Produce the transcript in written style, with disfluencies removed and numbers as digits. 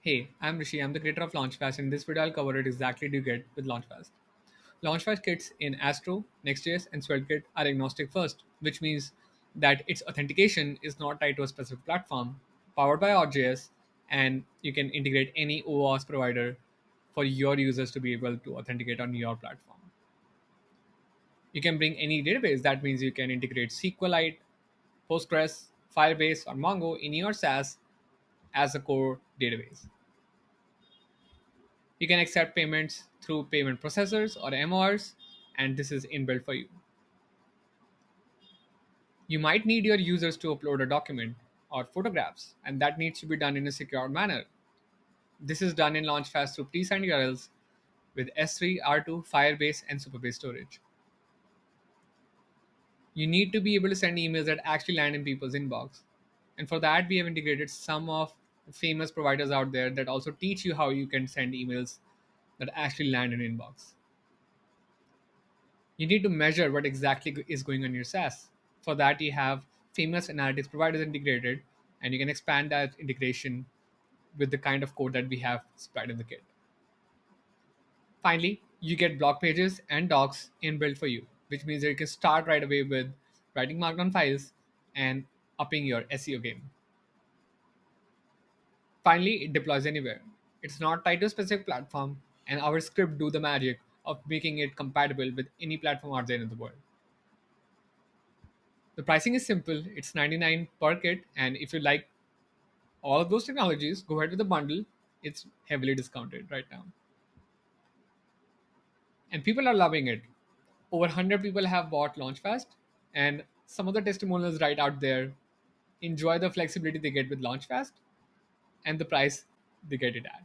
Hey, I'm Rishi. I'm the creator of LaunchFast. In this video, I'll cover it exactly do you get with LaunchFast. LaunchFast kits in Astro, Next.js, and SvelteKit are agnostic first, which means that its authentication is not tied to a specific platform, powered by Node.js, and you can integrate any OAuth provider for your users to be able to authenticate on your platform. You can bring any database. That means you can integrate SQLite, Postgres, Firebase, or Mongo in your SaaS as a core database. You can accept payments through payment processors or MORs, and this is inbuilt for you. You might need your users to upload a document or photographs, and that needs to be done in a secure manner. This is done in LaunchFast through pre-signed URLs with S3, R2, Firebase, and Superbase storage. You need to be able to send emails that actually land in people's inbox. And for that, we have integrated some of the famous providers out there that also teach you how you can send emails that actually land in inbox. You need to measure what exactly is going on in your SaaS. For that, you have famous analytics providers integrated, and you can expand that integration with the kind of code that we have supplied in the kit. Finally, you get blog pages and docs inbuilt for you, which means that you can start right away with writing markdown files and upping your SEO game. Finally, it deploys anywhere. It's not tied to a specific platform, and our script do the magic of making it compatible with any platform out there in the world. The pricing is simple. It's 99 per kit, and if you like all of those technologies, go ahead with the bundle. It's heavily discounted right now. And people are loving it. Over 100 people have bought LaunchFast, and some of the testimonials right out there enjoy the flexibility they get with LaunchFast and the price they get it at.